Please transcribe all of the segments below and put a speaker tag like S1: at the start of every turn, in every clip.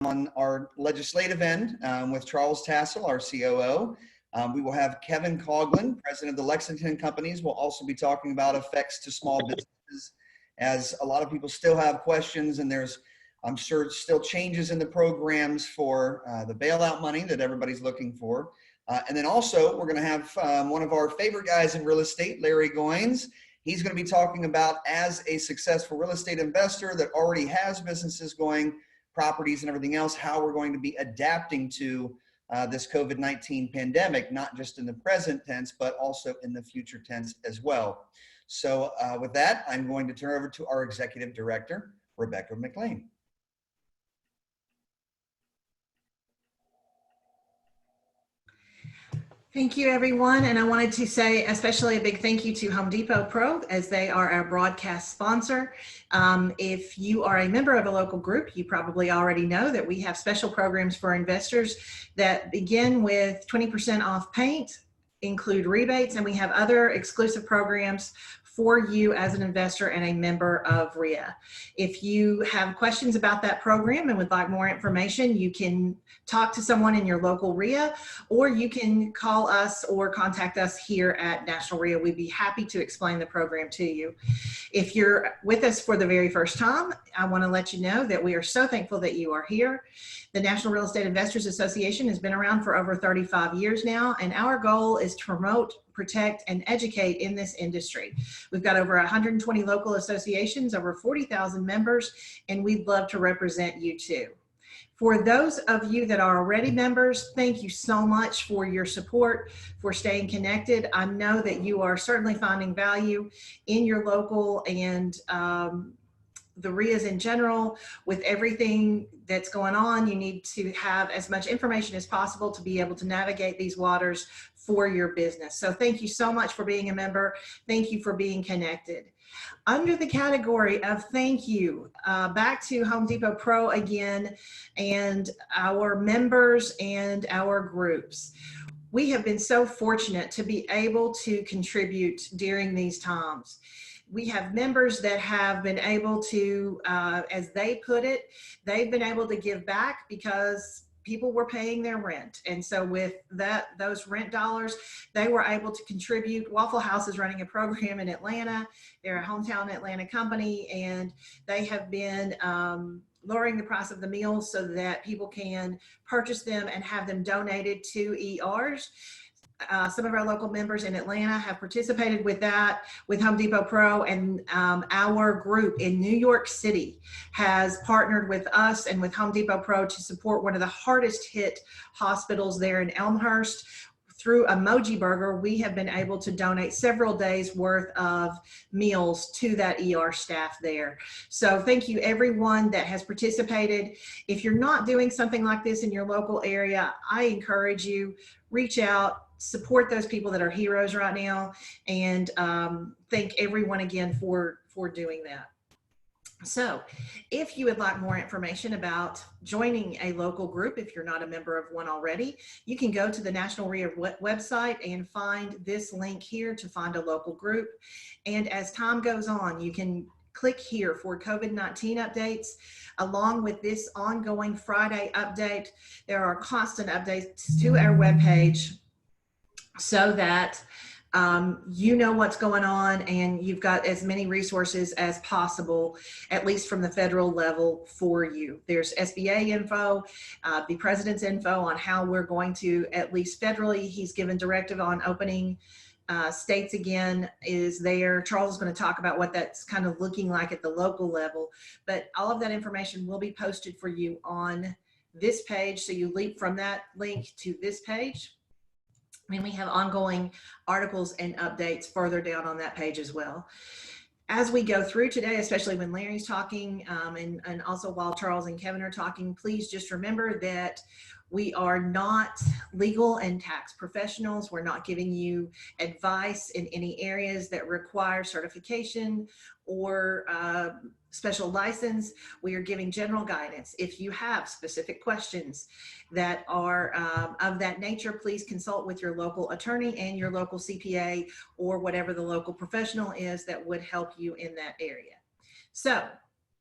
S1: on our legislative end with Charles Tassel, our COO. We will have Kevin Coughlin, president of the Lexington Companies. We'll also be talking about effects to small businesses, as a lot of people still have questions, and there's, I'm sure, still changes in the programs for the bailout money that everybody's looking for. And then also we're going to have one of our favorite guys in real estate, Larry Goines. He's going to be talking about, as a successful real estate investor that already has businesses going, properties and everything else, how we're going to be adapting to this COVID-19 pandemic, not just in the present tense, but also in the future tense as well. So with that, I'm going to turn over to our executive director, Rebecca McLean.
S2: Thank you, everyone. And I wanted to say especially a big thank you to Home Depot Pro, as they are our broadcast sponsor. If you are a member of a local group, you probably already know that we have special programs for investors that begin with 20% off paint, include rebates, and we have other exclusive programs for you as an investor and a member of RIA. If you have questions about that program and would like more information, you can talk to someone in your local RIA, or you can call us or contact us here at National RIA. We'd be happy to explain the program to you. If you're with us for the very first time, I want to let you know that we are so thankful that you are here. The National Real Estate Investors Association has been around for over 35 years now, and our goal is to promote, protect, and educate in this industry. We've got over 120 local associations, over 40,000 members, and we'd love to represent you too. For those of you that are already members, thank you so much for your support, for staying connected. I know that you are certainly finding value in your local and the RIAs in general. With everything that's going on, you need to have as much information as possible to be able to navigate these waters for your business. So thank you so much for being a member. Thank you for being connected. Under the category of thank you, back to Home Depot Pro again, and our members and our groups. We have been so fortunate to be able to contribute during these times. We have members that have been able to, as they put it, they've been able to give back because people were paying their rent. And so with those rent dollars, they were able to contribute. Waffle House is running a program in Atlanta. They're a hometown Atlanta company, and they have been lowering the price of the meals so that people can purchase them and have them donated to ERs. Some of our local members in Atlanta have participated with that with Home Depot Pro, and our group in New York City has partnered with us and with Home Depot Pro to support one of the hardest hit hospitals there in Elmhurst. Through Emoji Burger, we have been able to donate several days worth of meals to that ER staff there. So thank you everyone that has participated. If you're not doing something like this in your local area, I encourage you, reach out, support those people that are heroes right now, and thank everyone again for doing that. So if you would like more information about joining a local group, if you're not a member of one already, you can go to the National RIA website and find this link here to find a local group. And as time goes on, you can click here for COVID-19 updates. Along with this ongoing Friday update, there are constant updates to our webpage so that you know what's going on, and you've got as many resources as possible, at least from the federal level, for you. There's SBA info, the president's info on how we're going to, at least federally, he's given directive on opening states again is there. Charles is going to talk about what that's kind of looking like at the local level, but all of that information will be posted for you on this page. So you leap from that link to this page. And we have ongoing articles and updates further down on that page as well. As we go through today, especially when Larry's talking, and also while Charles and Kevin are talking, please just remember that we are not legal and tax professionals. We're not giving you advice in any areas that require certification or special license. We are giving general guidance. If you have specific questions that are of that nature, please consult with your local attorney and your local CPA or whatever the local professional is that would help you in that area. So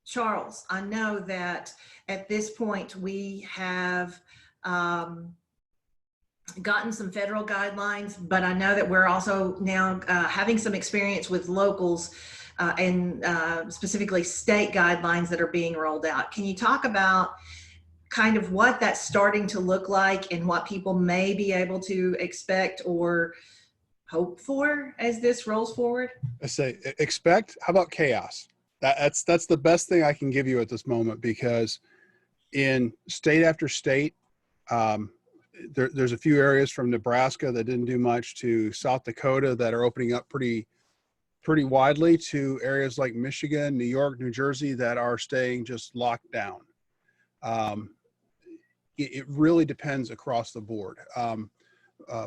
S2: Charles, I know that at this point we have gotten some federal guidelines, but I know that we're also now having some experience with locals and specifically state guidelines that are being rolled out. Can you talk about kind of what that's starting to look like and what people may be able to expect or hope for as this rolls forward?
S3: I say expect. How about chaos? That's the best thing I can give you at this moment, because in state after state, there's a few areas from Nebraska that didn't do much to South Dakota that are opening up pretty widely, to areas like Michigan, New York, New Jersey that are staying just locked down. It really depends across the board.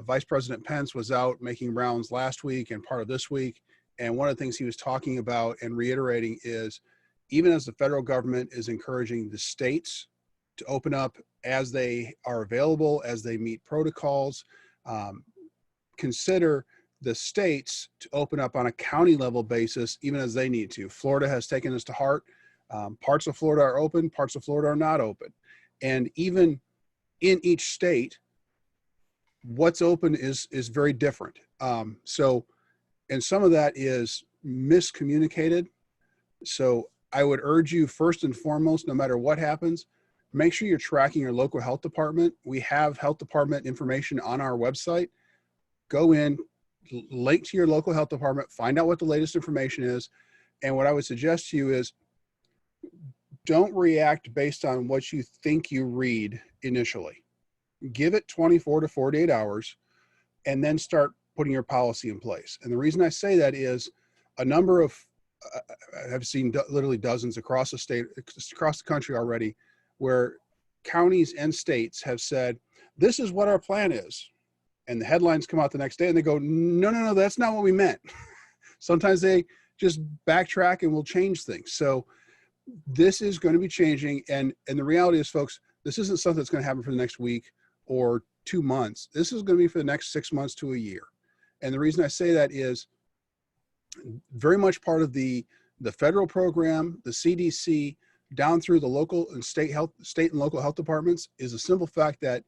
S3: Vice President Pence was out making rounds last week and part of this week. And one of the things he was talking about and reiterating is, even as the federal government is encouraging the states to open up as they are available, as they meet protocols, consider the states to open up on a county level basis, even as they need to. Florida has taken this to heart. Parts of Florida are open, parts of Florida are not open. And even in each state, what's open is very different. And some of that is miscommunicated. So I would urge you, first and foremost, no matter what happens, make sure you're tracking your local health department. We have health department information on our website. Go in, link to your local health department, find out what the latest information is. And what I would suggest to you is, don't react based on what you think you read initially. Give it 24 to 48 hours and then start putting your policy in place. And the reason I say that is, a number of, I've seen literally dozens across the state, across the country already, where counties and states have said, this is what our plan is. And the headlines come out the next day and they go, no, that's not what we meant. Sometimes they just backtrack and will change things. So this is going to be changing. And the reality is, folks, this isn't something that's going to happen for the next week or 2 months. This is going to be for the next 6 months to a year. And the reason I say that is, very much part of the federal program, the CDC, down through the local and state and local health departments, is a simple fact that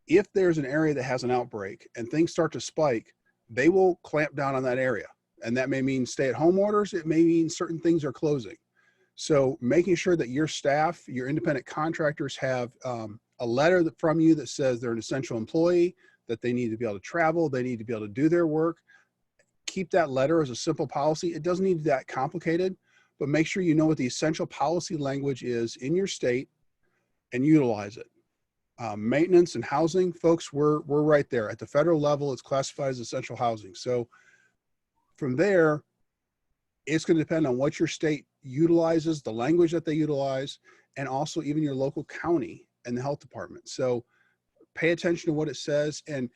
S3: if there's an area that has an outbreak and things start to spike, they will clamp down on that area. And that may mean stay-at-home orders. It may mean certain things are closing. So making sure that your staff, your independent contractors, have a letter from you that says they're an essential employee, that they need to be able to travel, they need to be able to do their work. Keep that letter as a simple policy. It doesn't need to be that complicated, but make sure you know what the essential policy language is in your state and utilize it. Maintenance and housing, folks, we're right there. At the federal level, it's classified as essential housing. So from there, it's going to depend on what your state utilizes, the language that they utilize, and also even your local county and the health department. So pay attention to what it says and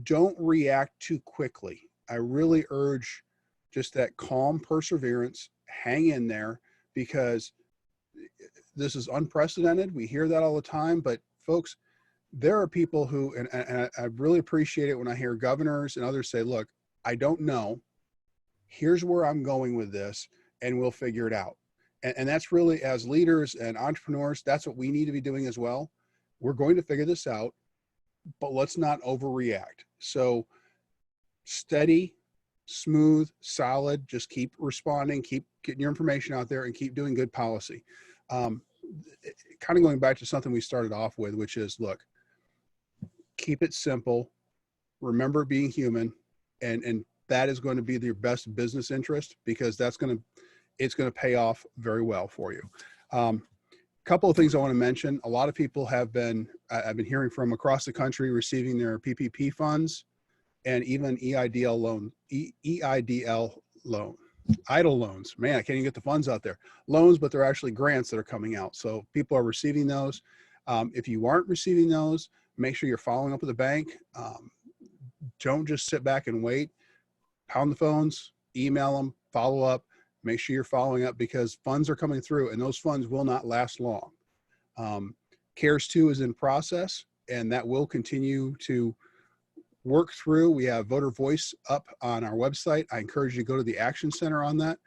S3: don't react too quickly. I really urge just that calm perseverance. Hang in there, because this is unprecedented. We hear that all the time, but folks, there are people who, and I really appreciate it when I hear governors and others say, look, I don't know. Here's where I'm going with this, and we'll figure it out. And that's really, as leaders and entrepreneurs, that's what we need to be doing as well. We're going to figure this out, but let's not overreact. So steady, smooth, solid, just keep responding, keep getting your information out there, and keep doing good policy. Kind of going back to something we started off with, which is, look, keep it simple, remember being human, and that is going to be your best business interest, because it's going to pay off very well for you. Couple of things I want to mention. A lot of people I've been hearing from across the country receiving their PPP funds and even EIDL loan, EIDL loans. Man, I can't even get the funds out there. Loans, but they're actually grants that are coming out. So people are receiving those. If you aren't receiving those, make sure you're following up with the bank. Don't just sit back and wait. Pound the phones, email them, follow up. Make sure you're following up, because funds are coming through and those funds will not last long. CARES 2 is in process, and that will continue to work through. We have voter voice up on our website. I encourage you to go to the Action Center on that.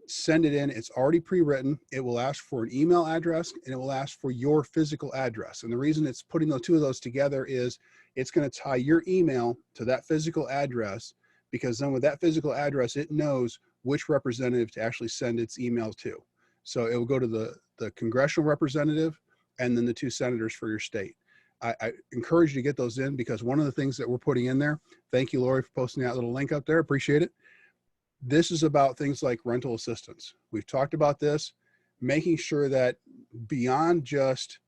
S3: Send it in. It's already pre-written. It will ask for an email address and it will ask for your physical address. And the reason it's putting the two of those together is it's going to tie your email to that physical address, because then with that physical address, it knows which representative to actually send its email to. So it will go to the congressional representative and then the 2 senators for your state. I encourage you to get those in, because one of the things that we're putting in there, thank you, Lori, for posting that little link up there. Appreciate it. This is about things like rental assistance. We've talked about this, making sure that beyond just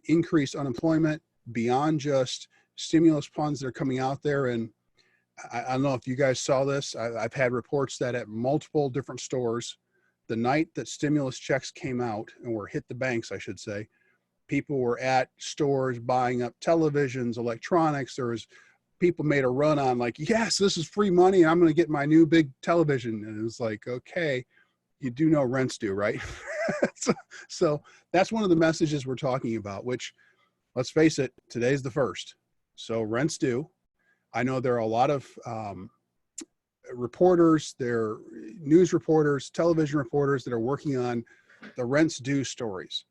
S3: increased unemployment, beyond just stimulus funds that are coming out there. And I don't know if you guys saw this. I've had reports that at multiple different stores, the night that stimulus checks came out and were hit the banks, I should say, people were at stores buying up televisions, electronics. There was people made a run on like, yes, this is free money. I'm going to get my new big television. And it was like, okay, you do know rent's due, right? so that's one of the messages we're talking about, which, let's face it, today's the 1st. So rent's due. I know there are a lot of reporters, there are news reporters, television reporters that are working on the rent's due stories.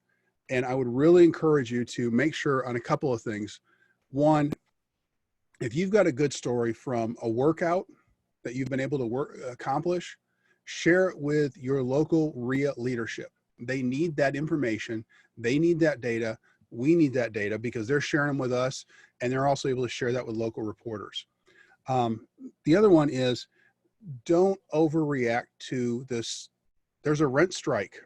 S3: And I would really encourage you to make sure on a couple of things. One, if you've got a good story from a workout that you've been able to accomplish, share it with your local RIA leadership. They need that information. They need that data. We need that data, because they're sharing them with us, and they're also able to share that with local reporters. The other one is, don't overreact to this. There's a rent strike,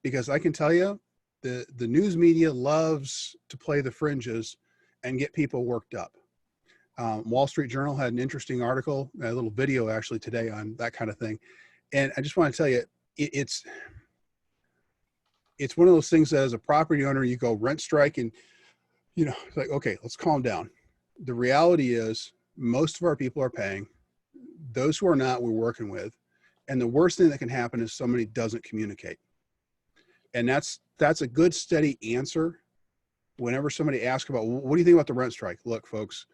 S3: because I can tell you, the news media loves to play the fringes and get people worked up. Wall Street Journal had an interesting article, a little video actually today on that kind of thing. And I just want to tell you, it's one of those things that as a property owner, you go rent strike and, it's like, okay, let's calm down. The reality is most of our people are paying. Those who are not, we're working with. And the worst thing that can happen is somebody doesn't communicate. And that's a good, steady answer. Whenever somebody asks about, what do you think about the rent strike? Look, folks,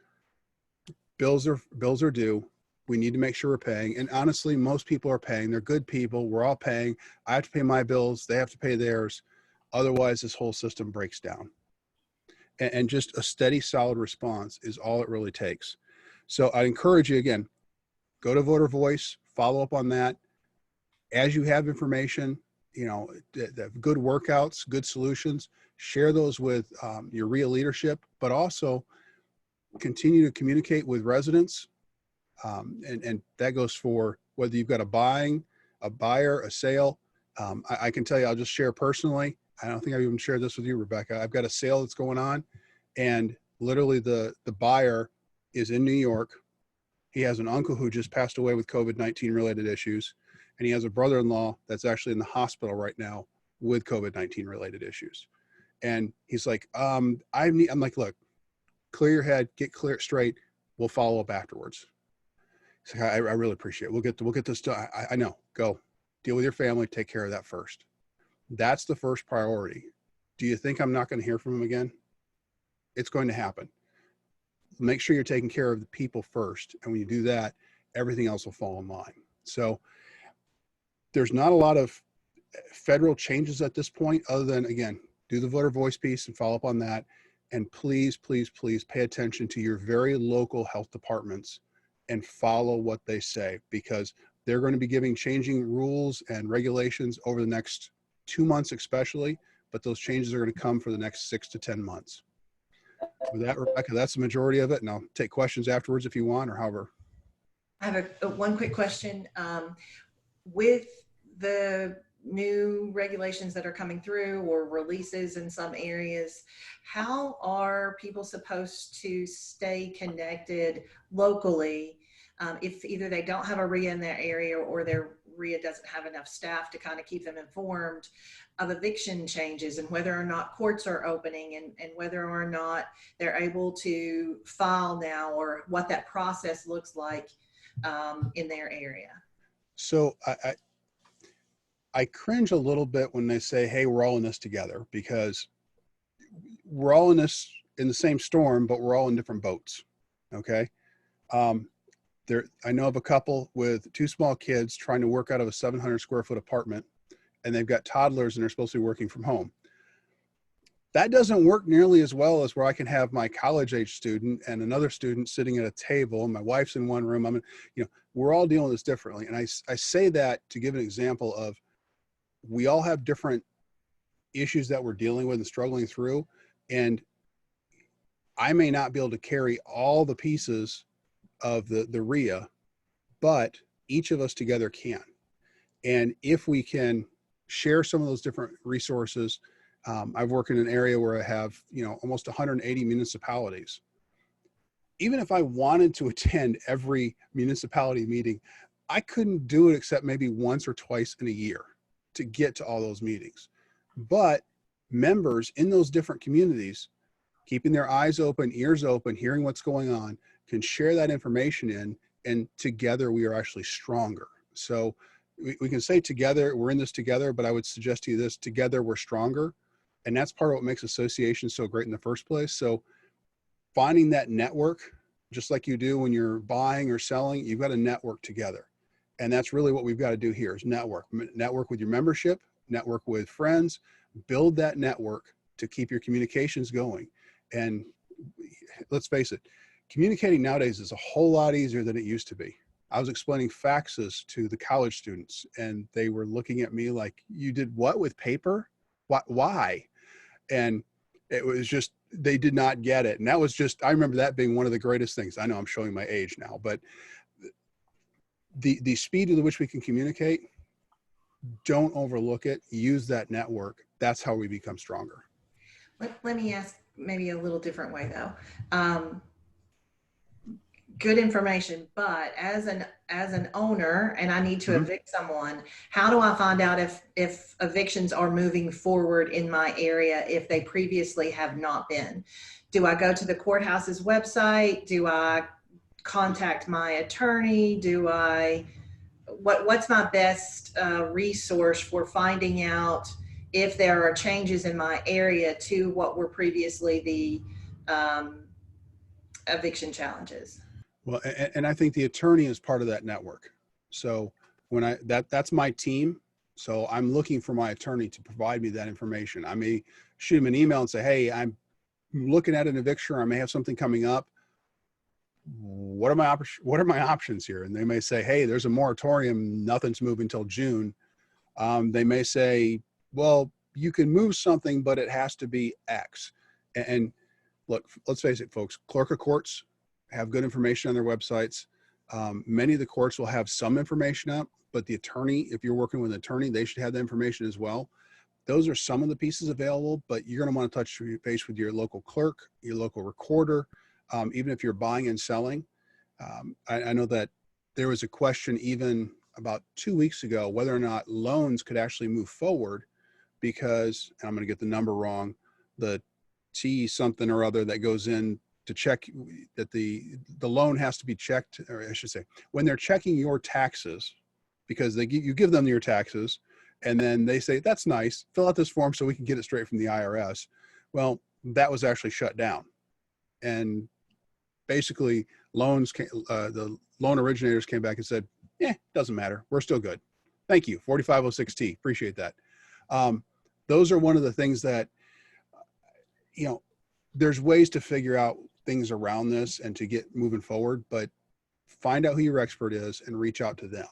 S3: bills are due. We need to make sure we're paying. And honestly, most people are paying. They're good people. We're all paying. I have to pay my bills. They have to pay theirs. Otherwise, this whole system breaks down. And just a steady, solid response is all it really takes. So I encourage you, again, go to Voter Voice, follow up on that. As you have information, good workouts, good solutions, share those with your RIA leadership, but also continue to communicate with residents. And that goes for whether you've got a buyer, a sale. I can tell you, I'll just share personally. I don't think I've even shared this with you, Rebecca. I've got a sale that's going on, and literally the buyer is in New York. He has an uncle who just passed away with COVID-19 related issues. And he has a brother-in-law that's actually in the hospital right now with COVID-19 related issues. And he's like, I'm like, look, clear your head, get clear straight. We'll follow up afterwards. He's like, I really appreciate it. We'll get this done. I know, go deal with your family. Take care of that first. That's the first priority. Do you think I'm not going to hear from him again? It's going to happen. Make sure you're taking care of the people first. And when you do that, everything else will fall in line. So there's not a lot of federal changes at this point, other than, again, do the voter voice piece and follow up on that. And please, please, please pay attention to your very local health departments and follow what they say, because they're going to be giving changing rules and regulations over the next 2 months, especially, but those changes are going to come for the next 6 to 10 months. With that, Rebecca, that's the majority of it. And I'll take questions afterwards if you want, or however.
S2: I have one quick question. With the new regulations that are coming through or releases in some areas, how are people supposed to stay connected locally if either they don't have a RIA in their area or their RIA doesn't have enough staff to kind of keep them informed of eviction changes and whether or not courts are opening and whether or not they're able to file now, or what that process looks like in their area?
S3: So I cringe a little bit when they say, hey, we're all in this together, because we're all in this in the same storm, but we're all in different boats. Okay. I know of a couple with two small kids trying to work out of a 700 square foot apartment, and they've got toddlers and they're supposed to be working from home. That doesn't work nearly as well as where I can have my college age student and another student sitting at a table, and my wife's in one room. We're all dealing with this differently. And I say that to give an example of, we all have different issues that we're dealing with and struggling through. And I may not be able to carry all the pieces of the RIA, but each of us together can. And if we can share some of those different resources, I've worked in an area where I have, almost 180 municipalities. Even if I wanted to attend every municipality meeting, I couldn't do it except maybe once or twice in a year to get to all those meetings. But members in those different communities, keeping their eyes open, ears open, hearing what's going on, can share that information in, and together we are actually stronger. So we can say together, we're in this together, but I would suggest to you this: together we're stronger. And that's part of what makes associations so great in the first place. So finding that network, just like you do when you're buying or selling, you've got to network together. And that's really what we've got to do here, is network with your membership, network with friends, build that network to keep your communications going. And let's face it, communicating nowadays is a whole lot easier than it used to be. I was explaining faxes to the college students, and they were looking at me like, you did what with paper? Why? And it was just, they did not get it. And that was just, I remember that being one of the greatest things. I know I'm showing my age now, but the speed with which we can communicate, don't overlook it. Use that network. That's how we become stronger.
S2: Let me ask maybe a little different way though. Good information, but as an owner, and I need to evict someone, how do I find out if evictions are moving forward in my area if they previously have not been? Do I go to the courthouse's website? Do I contact my attorney? What's my best resource for finding out if there are changes in my area to what were previously the eviction challenges?
S3: Well, and I think the attorney is part of that network. So when that's my team. So I'm looking for my attorney to provide me that information. I may shoot him an email and say, hey, I'm looking at an eviction, or I may have something coming up. What are my options here? And they may say, hey, there's a moratorium. Nothing's moving until June. They may say, well, you can move something, but it has to be X. And look, let's face it, folks, clerk of courts have good information on their websites. Many of the courts will have some information up, but the attorney, if you're working with an attorney, they should have the information as well. Those are some of the pieces available, but you're going to want to touch base with your local clerk, your local recorder, even if you're buying and selling. I know that there was a question even about 2 weeks ago whether or not loans could actually move forward because, and I'm going to get the number wrong, the T something or other that goes in to check that the loan has to be checked, or I should say, when they're checking your taxes, because you give them your taxes, and then they say, that's nice, fill out this form so we can get it straight from the IRS. Well, that was actually shut down. And basically the loan originators came back and said, doesn't matter. We're still good. Thank you. 4506T. Appreciate that. Those are one of the things that, there's ways to figure out things around this and to get moving forward, but find out who your expert is and reach out to them.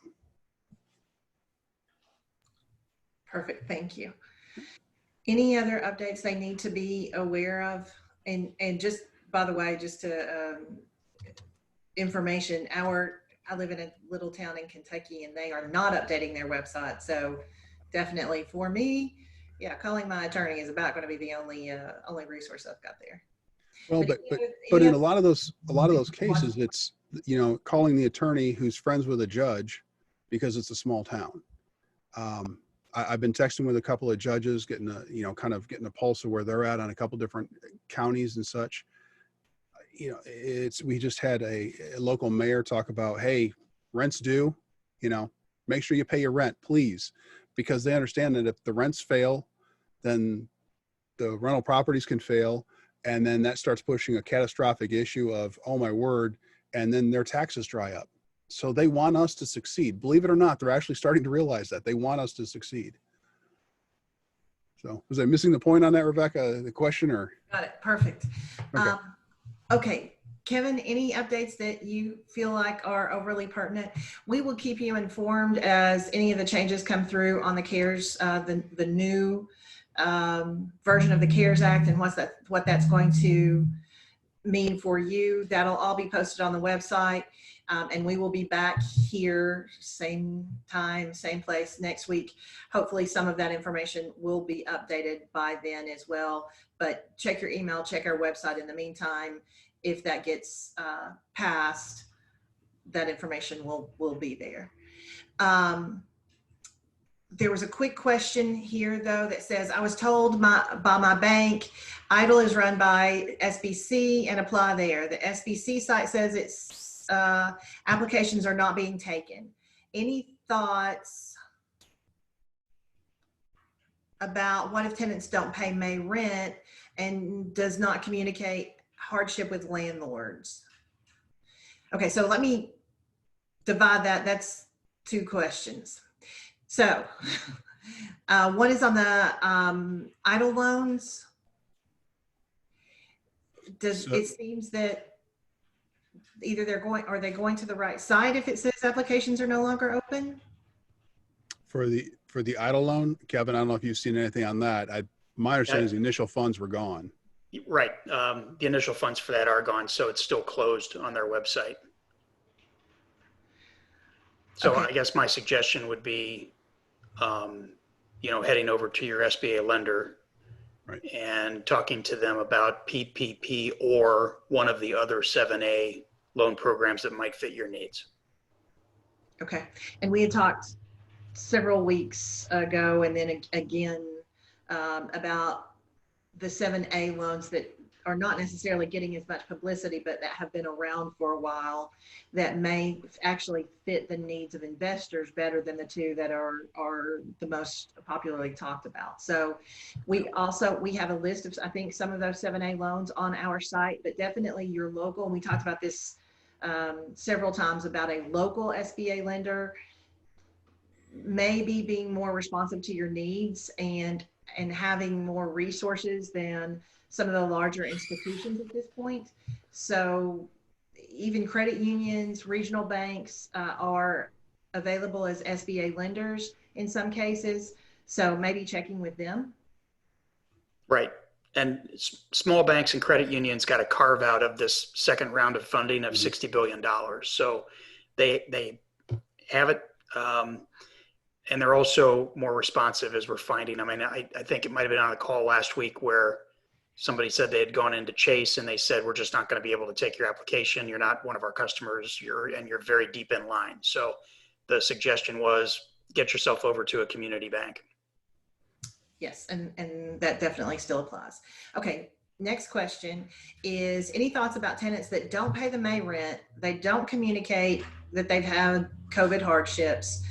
S2: Perfect. Thank you. Any other updates they need to be aware of? And just, by the way, just to information, I live in a little town in Kentucky and they are not updating their website. So definitely for me, calling my attorney is about going to be the only resource I've got there.
S3: Well, but in a lot of those cases, it's, calling the attorney who's friends with a judge because it's a small town. I've been texting with a couple of judges, getting a pulse of where they're at on a couple different counties and such. We just had a local mayor talk about, hey, rent's due, make sure you pay your rent, please, because they understand that if the rents fail, then the rental properties can fail. And then that starts pushing a catastrophic issue of, oh my word, and then their taxes dry up. So they want us to succeed. Believe it or not, they're actually starting to realize that they want us to succeed. So was I missing the point on that, Rebecca, the question, or?
S2: Got it. Perfect.
S3: Okay.
S2: Okay. Kevin, any updates that you feel like are overly pertinent? We will keep you informed as any of the changes come through on the CARES, the new version of the CARES Act and what that's going to mean for you. That'll all be posted on the website. And we will be back here, same time, same place next week. Hopefully some of that information will be updated by then as well. But check your email, check our website in the meantime. If that gets passed, that information will be there. There was a quick question here though that says, I was told by my bank, EIDL is run by SBC and apply there. The SBC site says it's applications are not being taken. Any thoughts about what if tenants don't pay May rent and does not communicate hardship with landlords? Okay, so let me divide that. That's two questions. So one is on the EIDL loans. It seems that either are they going to the right side if it says applications are no longer open?
S3: For the EIDL loan, Kevin, I don't know if you've seen anything on that. My understanding is the initial funds were gone.
S4: Right. The initial funds for that are gone, so it's still closed on their website. So
S2: Okay.
S4: I guess my suggestion would be, heading over to your SBA lender,
S3: right,
S4: and talking to them about PPP or one of the other 7A loan programs that might fit your needs.
S2: Okay. And we had talked several weeks ago and then again about the 7A loans that are not necessarily getting as much publicity, but that have been around for a while that may actually fit the needs of investors better than the two that are the most popularly talked about. So we have a list of, I think, some of those 7A loans on our site, but definitely your local, and we talked about this several times about a local SBA lender maybe being more responsive to your needs and having more resources than some of the larger institutions at this point. So even credit unions, regional banks are available as SBA lenders in some cases. So maybe checking with them.
S4: Right. And small banks and credit unions got a carve out of this second round of funding of $60 billion. So they have it. And they're also more responsive, as we're finding. I mean, I think it might have been on a call last week where somebody said they had gone into Chase and they said, we're just not going to be able to take your application. You're not one of our customers. You're very deep in line. So the suggestion was get yourself over to a community bank.
S2: Yes, and that definitely still applies. Okay, next question is, any thoughts about tenants that don't pay the May rent, they don't communicate that they've had COVID hardships?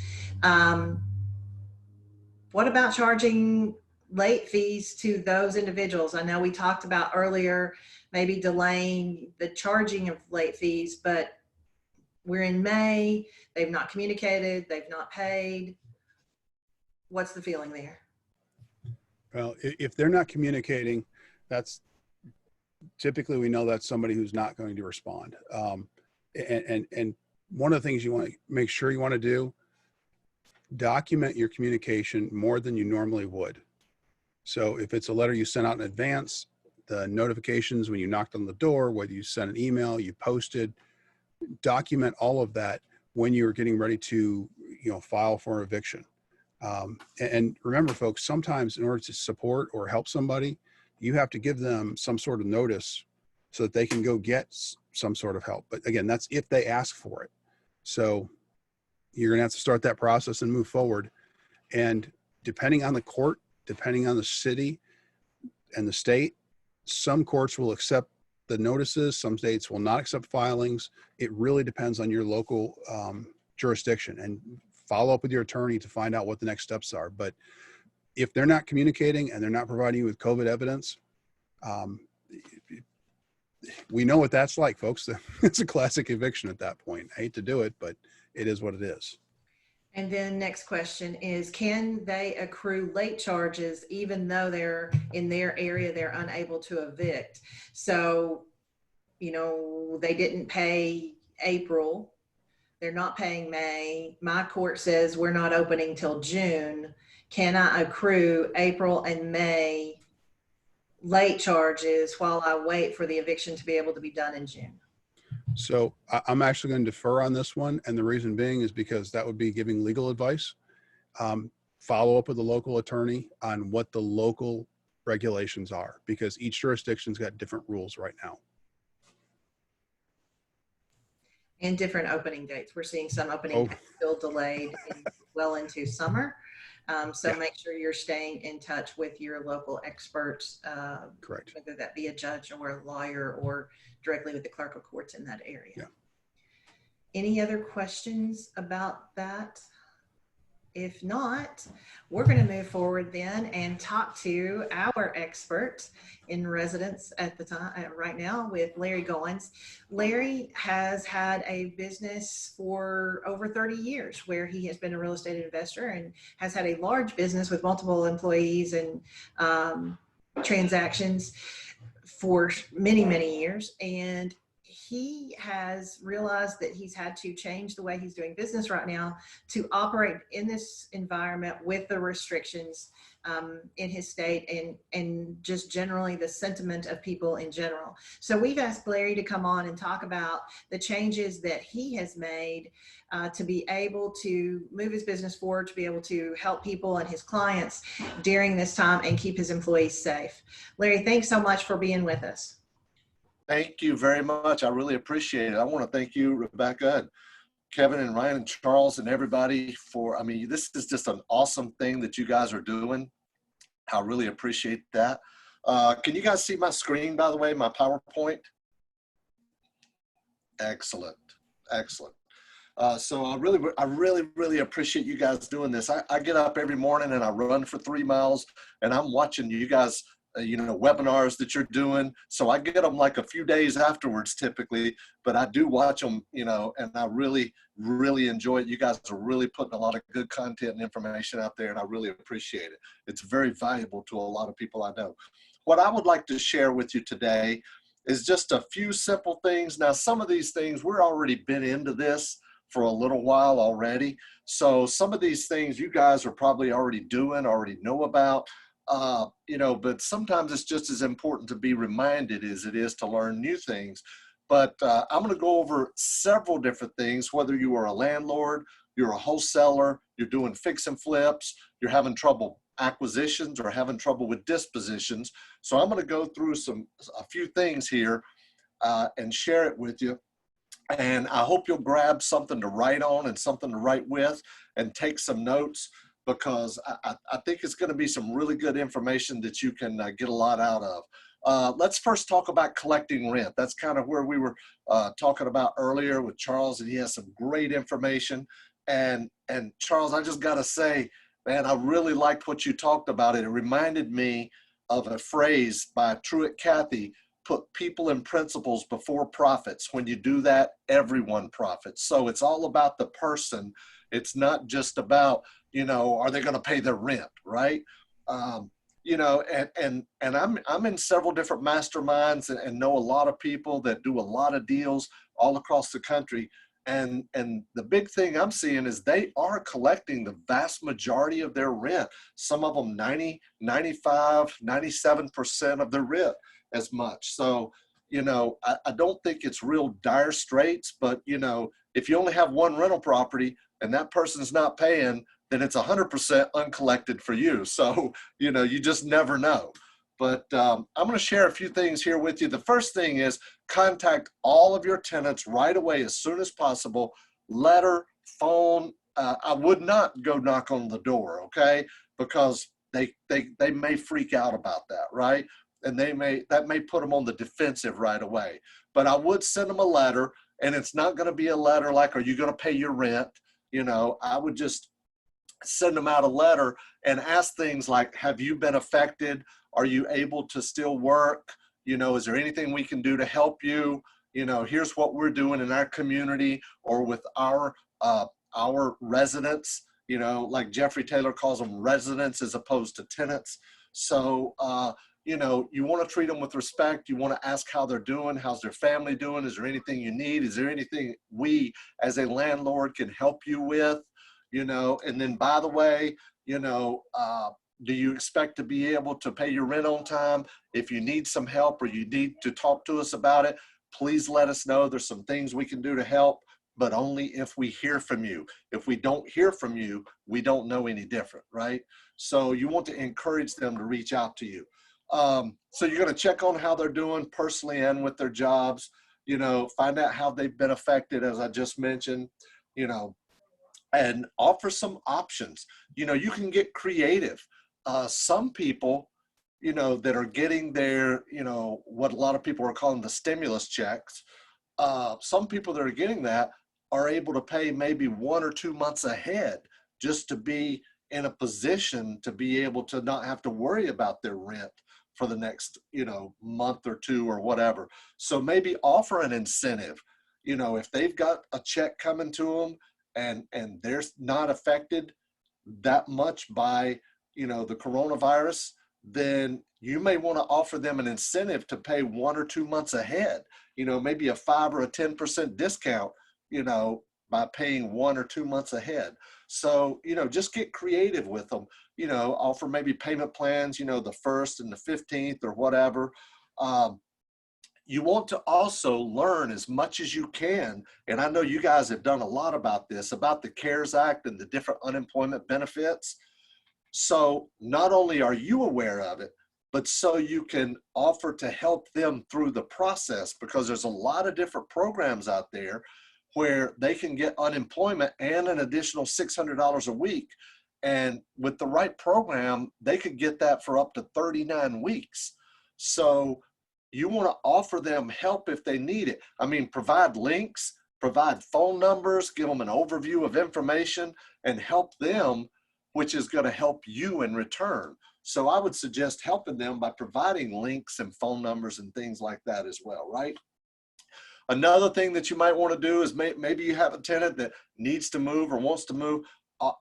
S2: What about charging late fees to those individuals? I know we talked about earlier maybe delaying the charging of late fees, but we're in May, they've not communicated, they've not paid. What's the feeling there?
S3: Well, if they're not communicating, that's typically, we know that's somebody who's not going to respond. And one of the things you want to make sure you want to do, document your communication more than you normally would. So if it's a letter you sent out in advance, the notifications when you knocked on the door, whether you sent an email, you posted, document all of that when you're getting ready to, file for eviction. And remember, folks, sometimes in order to support or help somebody, you have to give them some sort of notice so that they can go get some sort of help. But again, that's if they ask for it. So you're going to have to start that process and move forward. And depending on the court, depending on the city and the state, some courts will accept the notices, some states will not accept filings. It really depends on your local jurisdiction, and follow up with your attorney to find out what the next steps are. But if they're not communicating and they're not providing you with COVID evidence, we know what that's like, folks. It's a classic eviction at that point. I hate to do it, but it is what it is.
S2: And then next question is, can they accrue late charges even though they're in their area, they're unable to evict? So, you know, they didn't pay April, they're not paying May. My court says we're not opening till June. Can I accrue April and May late charges while I wait for the eviction to be able to be done in June?
S3: So I'm actually going to defer on this one. And the reason being is because that would be giving legal advice. Follow up with the local attorney on what the local regulations are, because each jurisdiction's got different rules right now.
S2: And different opening dates. We're seeing some opening dates still delayed well into summer. So make sure you're staying in touch with your local experts,
S3: Correct.
S2: whether that be a judge or a lawyer or directly with the clerk of courts in that area.
S3: Yeah.
S2: Any other questions about that? If not, we're going to move forward then and talk to our expert in residence at the time, right now, with Larry Goins. Larry has had a business for over 30 years where he has been a real estate investor and has had a large business with multiple employees and transactions for many, many years. And he has realized that he's had to change the way he's doing business right now to operate in this environment with the restrictions in his state and just generally the sentiment of people in general. So we've asked Larry to come on and talk about the changes that he has made to be able to move his business forward, to be able to help people and his clients during this time and keep his employees safe. Larry, thanks so much for being with us.
S5: Thank you very much. I really appreciate it. I want to thank you, Rebecca, and Kevin and Ryan and Charles and everybody for, I mean, this is just an awesome thing that you guys are doing. I really appreciate that. Can you guys see my screen, by the way, my PowerPoint? Excellent. Excellent. So I really appreciate you guys doing this. I get up every morning and I run for 3 miles and I'm watching you guys webinars that you're doing. So I get them like a few days afterwards typically, but I do watch them, and I really enjoy it. You guys are really putting a lot of good content and information out there, and I really appreciate it. It's very valuable to a lot of people I know. What I would like to share with you today is just a few simple things. Now, some of these things, we're already been into this for a little while already. So some of these things you guys are probably already doing, already know about. But sometimes it's just as important to be reminded as it is to learn new things. But I'm going to go over several different things, whether you are a landlord, you're a wholesaler, you're doing fix and flips, you're having trouble acquisitions or having trouble with dispositions. So I'm going to go through a few things here and share it with you. And I hope you'll grab something to write on and something to write with and take some notes, because I think it's going to be some really good information that you can get a lot out of. Let's first talk about collecting rent. That's kind of where we were talking about earlier with Charles, and he has some great information. And Charles, I just got to say, man, I really liked what you talked about. It reminded me of a phrase by Truett Cathy: put people and principles before profits. When you do that, everyone profits. So it's all about the person. It's not just about, are they going to pay their rent, right? And I'm in several different masterminds and know a lot of people that do a lot of deals all across the country. And the big thing I'm seeing is they are collecting the vast majority of their rent. Some of them 90, 95, 97% of their rent as much. So, I don't think it's real dire straits, but, if you only have one rental property and that person's not paying, then it's 100% uncollected for you. So, you just never know. But I'm going to share a few things here with you. The first thing is contact all of your tenants right away as soon as possible. Letter, phone. I would not go knock on the door, okay? Because they may freak out about that, right? And that may put them on the defensive right away. But I would send them a letter, and it's not going to be a letter like, are you going to pay your rent? I would just send them out a letter and ask things like, have you been affected? Are you able to still work? Is there anything we can do to help you? Here's what we're doing in our community or with our residents, like Jeffrey Taylor calls them residents as opposed to tenants. So, you want to treat them with respect. You want to ask how they're doing. How's their family doing? Is there anything you need? Is there anything we as a landlord can help you with? And then by the way, do you expect to be able to pay your rent on time? If you need some help or you need to talk to us about it, please let us know. There's some things we can do to help, but only if we hear from you. If we don't hear from you, we don't know any different, right? So you want to encourage them to reach out to you. So you're going to check on how they're doing personally and with their jobs, find out how they've been affected, as I just mentioned, and offer some options. You can get creative. Some people, that are getting their, what a lot of people are calling the stimulus checks. Some people that are getting that are able to pay maybe 1 or 2 months ahead just to be in a position to be able to not have to worry about their rent for the next, month or two or whatever. So maybe offer an incentive, if they've got a check coming to them and they're not affected that much by, the coronavirus, then you may want to offer them an incentive to pay 1 or 2 months ahead, maybe a 5 or a 10% discount, by paying 1 or 2 months ahead. So, just get creative with them, offer maybe payment plans, the 1st and the 15th or whatever. You want to also learn as much as you can. And I know you guys have done a lot about this, about the CARES Act and the different unemployment benefits. So not only are you aware of it, but so you can offer to help them through the process, because there's a lot of different programs out there where they can get unemployment and an additional $600 a week. And with the right program, they could get that for up to 39 weeks. So you want to offer them help if they need it. I mean, provide links, provide phone numbers, give them an overview of information, and help them, which is going to help you in return. So I would suggest helping them by providing links and phone numbers and things like that as well, right? Another thing that you might want to do is maybe you have a tenant that needs to move or wants to move.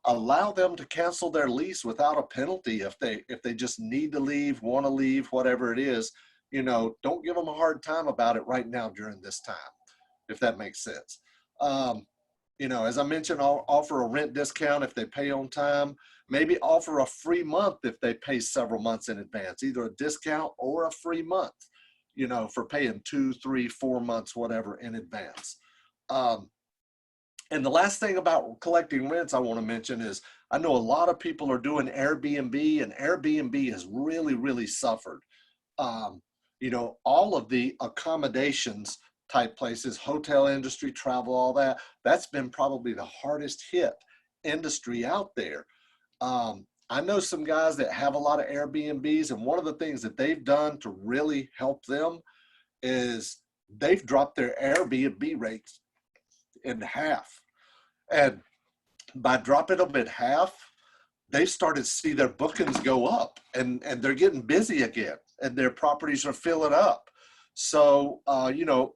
S5: Allow them to cancel their lease without a penalty if they just need to leave, want to leave, whatever it is. Don't give them a hard time about it right now during this time, if that makes sense. As I mentioned, I'll offer a rent discount if they pay on time. Maybe offer a free month if they pay several months in advance, either a discount or a free month, for paying 2, 3, 4 months, whatever, in advance. And the last thing about collecting rents I want to mention is I know a lot of people are doing Airbnb, and Airbnb has really, really suffered. All of the accommodations type places, hotel industry, travel, all that, that's been probably the hardest hit industry out there. I know some guys that have a lot of Airbnbs, and one of the things that they've done to really help them is they've dropped their Airbnb rates in half. And by dropping them in half, they've started to see their bookings go up, and they're getting busy again, and their properties are filling up. So,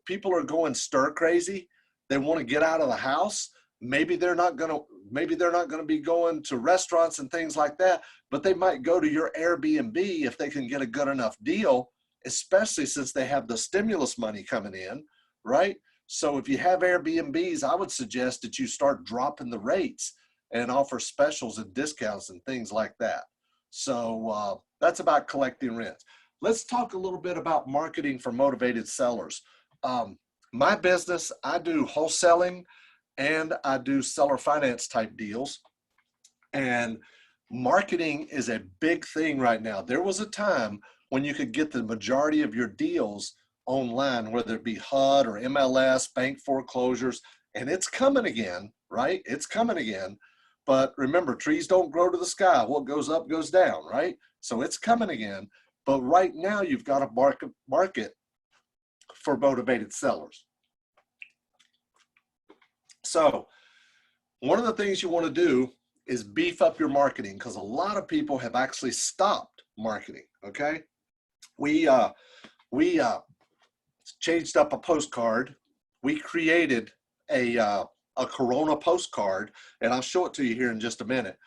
S5: people are going stir crazy. They want to get out of the house. Maybe they're not going to be going to restaurants and things like that, but they might go to your Airbnb if they can get a good enough deal, especially since they have the stimulus money coming in, right? So if you have Airbnbs, I would suggest that you start dropping the rates and offer specials and discounts and things like that. So that's about collecting rent. Let's talk a little bit about marketing for motivated sellers. My business, I do wholesaling and I do seller finance type deals. And marketing is a big thing right now. There was a time when you could get the majority of your deals online, whether it be HUD or MLS, bank foreclosures, and it's coming again, right? It's coming again. But remember, trees don't grow to the sky. What goes up goes down, right? So it's coming again. But right now, you've got a market for motivated sellers. So one of the things you want to do is beef up your marketing, because a lot of people have actually stopped marketing, okay? we changed up a postcard. We created a Corona postcard, and I'll show it to you here in just a minute.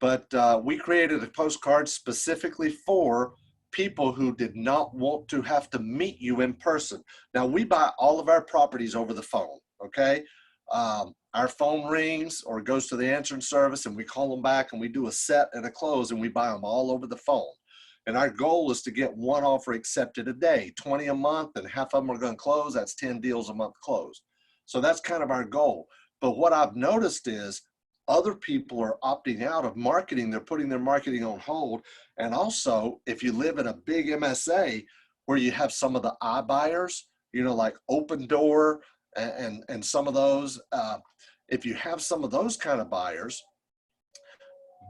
S5: But we created a postcard specifically for people who did not want to have to meet you in person. Now, we buy all of our properties over the phone, okay? Our phone rings or goes to the answering service, and we call them back, and we do a set and a close, and we buy them all over the phone. And our goal is to get one offer accepted a day, 20 a month, and half of them are going to close. That's 10 deals a month closed. So that's kind of our goal. But what I've noticed is other people are opting out of marketing. They're putting their marketing on hold. And also, if you live in a big MSA where you have some of the iBuyers, like Open Door and some of those, if you have some of those kind of buyers,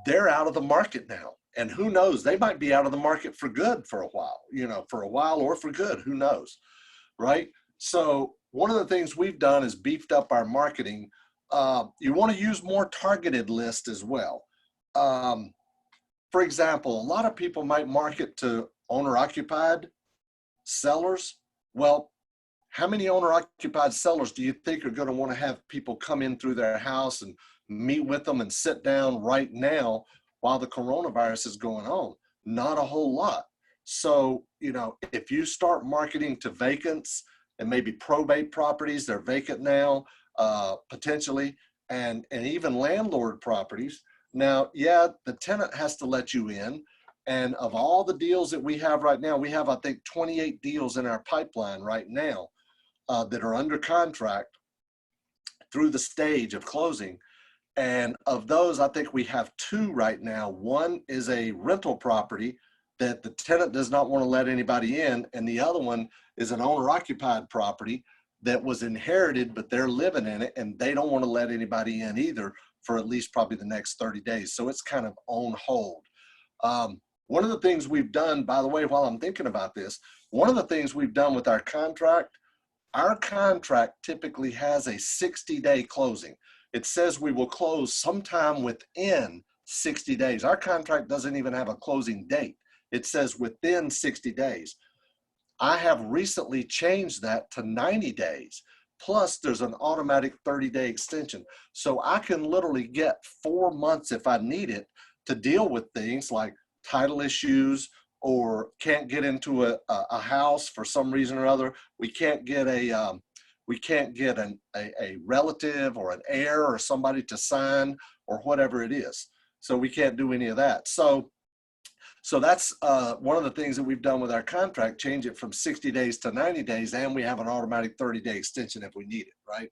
S5: they're out of the market now. And who knows, they might be out of the market for good for a while, for a while or for good, who knows, right? So one of the things we've done is beefed up our marketing. You want to use more targeted lists as well. For example, a lot of people might market to owner-occupied sellers. Well, how many owner-occupied sellers do you think are going to want to have people come in through their house and meet with them and sit down right now while the coronavirus is going on? Not a whole lot. So, if you start marketing to vacants and maybe probate properties, they're vacant now, potentially, and even landlord properties. Now, yeah, the tenant has to let you in. And of all the deals that we have right now, we have, I think, 28 deals in our pipeline right now that are under contract through the stage of closing. And of those, I think we have 2 right now. One is a rental property that the tenant does not want to let anybody in. And the other one is an owner-occupied property that was inherited, but they're living in it and they don't want to let anybody in either for at least probably the next 30 days. So it's kind of on hold. One of the things we've done, by the way, while I'm thinking about this, one of the things we've done with our contract typically has a 60-day closing. It says we will close sometime within 60 days. Our contract doesn't even have a closing date. It says within 60 days. I have recently changed that to 90 days. Plus, there's an automatic 30-day extension. So I can literally get 4 months if I need it to deal with things like title issues, or can't get into a house for some reason or other. We can't get a relative or an heir or somebody to sign or whatever it is. So we can't do any of that. So that's one of the things that we've done with our contract, change it from 60 days to 90 days, and we have an automatic 30-day extension if we need it, right?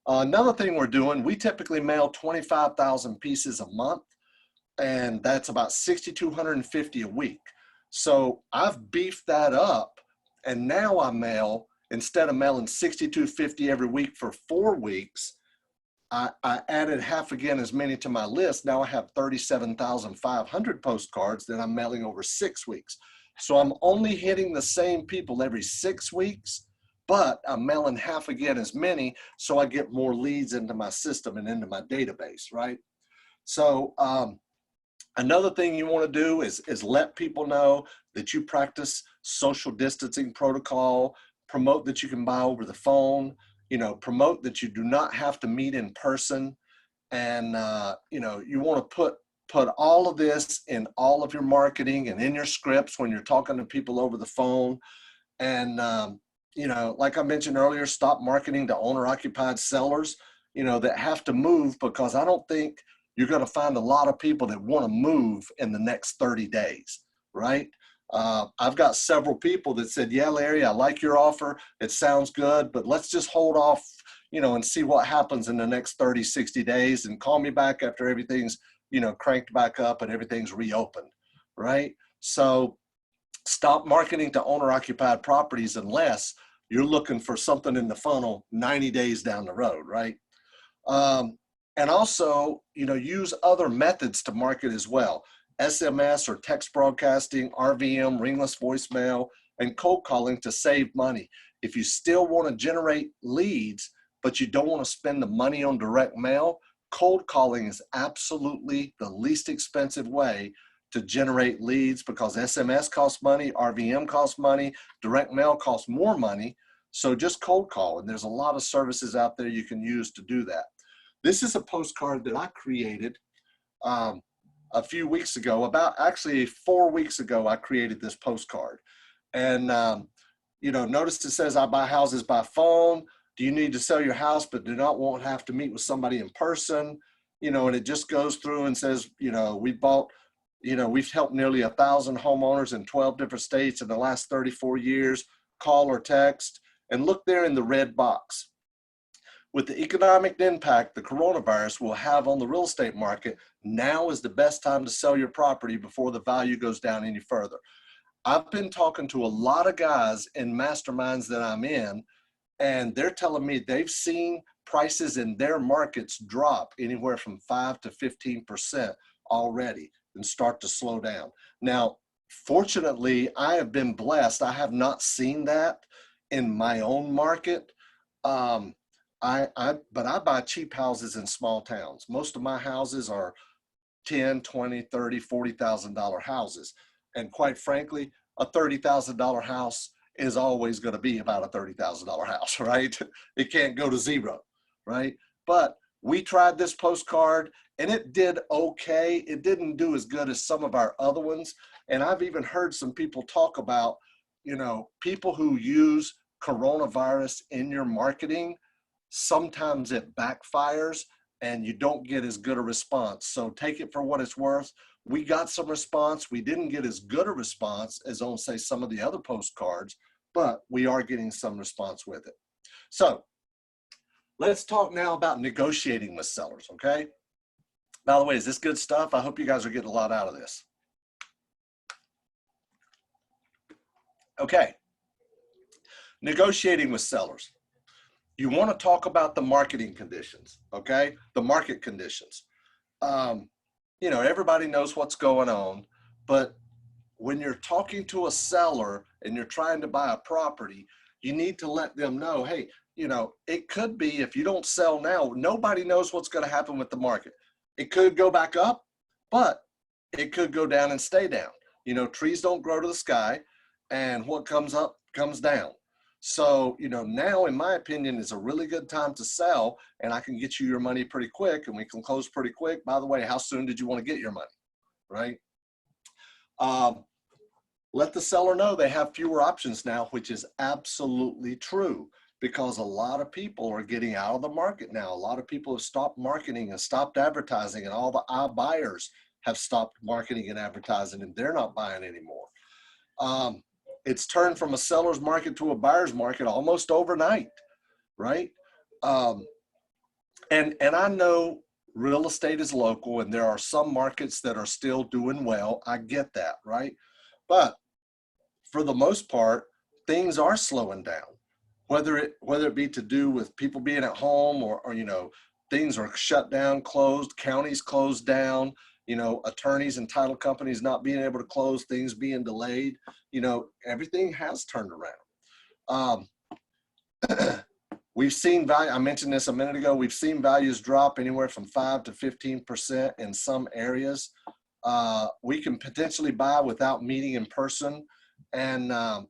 S5: Another thing we're doing, we typically mail 25,000 pieces a month, and that's about 6,250 a week. So I've beefed that up, and now I mail, instead of mailing 6,250 every week for 4 weeks, I added half again as many to my list. Now I have 37,500 postcards that I'm mailing over 6 weeks. So I'm only hitting the same people every 6 weeks, but I'm mailing half again as many, so I get more leads into my system and into my database, right? So another thing you want to do is let people know that you practice social distancing protocol, promote that you can buy over the phone, promote that you do not have to meet in person. And, you want to put all of this in all of your marketing and in your scripts when you're talking to people over the phone. And, like I mentioned earlier, stop marketing to owner-occupied sellers, that have to move, because I don't think you're going to find a lot of people that want to move in the next 30 days, right? I've got several people that said, yeah, Larry, I like your offer. It sounds good, but let's just hold off, and see what happens in the next 30, 60 days and call me back after everything's, cranked back up and everything's reopened, right? So stop marketing to owner-occupied properties unless you're looking for something in the funnel 90 days down the road, right? And also, use other methods to market as well. SMS or text broadcasting, RVM, ringless voicemail, and cold calling to save money. If you still want to generate leads, but you don't want to spend the money on direct mail, cold calling is absolutely the least expensive way to generate leads because SMS costs money, RVM costs money, direct mail costs more money. So just cold call, and there's a lot of services out there you can use to do that. This is a postcard that I created a few weeks ago, about actually 4 weeks ago, I created this postcard. And, notice it says, I buy houses by phone. Do you need to sell your house, but do not want to have to meet with somebody in person? And it just goes through and says, we've helped nearly 1,000 homeowners in 12 different states in the last 34 years, call or text, and look there in the red box. With the economic impact the coronavirus will have on the real estate market, now is the best time to sell your property before the value goes down any further. I've been talking to a lot of guys in masterminds that I'm in, and they're telling me they've seen prices in their markets drop anywhere from 5 to 15% already and start to slow down. Now, fortunately, I have been blessed. I have not seen that in my own market. But I buy cheap houses in small towns. Most of my houses are $10, $20, $30, $40,000 houses. And quite frankly, a $30,000 house is always going to be about a $30,000 house, right? It can't go to zero, right? But we tried this postcard and it did okay. It didn't do as good as some of our other ones. And I've even heard some people talk about, people who use coronavirus in your marketing, sometimes it backfires and you don't get as good a response. So take it for what it's worth. We got some response. We didn't get as good a response as on, say, some of the other postcards, but we are getting some response with it. So let's talk now about negotiating with sellers, okay? By the way, is this good stuff? I hope you guys are getting a lot out of this. Okay, negotiating with sellers. You want to talk about the marketing conditions, okay? The market conditions. Everybody knows what's going on, but when you're talking to a seller and you're trying to buy a property, you need to let them know, hey, it could be if you don't sell now, nobody knows what's going to happen with the market. It could go back up, but it could go down and stay down. Trees don't grow to the sky, and what comes up comes down. So, now, in my opinion, is a really good time to sell, and I can get you your money pretty quick, and we can close pretty quick. By the way, how soon did you want to get your money, right? Let the seller know they have fewer options now, which is absolutely true, because a lot of people are getting out of the market now. A lot of people have stopped marketing and stopped advertising, and all the iBuyers have stopped marketing and advertising, and they're not buying anymore. It's turned from a seller's market to a buyer's market almost overnight, right? And I know real estate is local and there are some markets that are still doing well. I get that, right? But for the most part, things are slowing down, whether it be to do with people being at home or things are shut down, closed, counties closed down, attorneys and title companies not being able to close, things being delayed, everything has turned around. We've seen value, I mentioned this a minute ago, we've seen values drop anywhere from 5 to 15% in some areas. We can potentially buy without meeting in person. And, I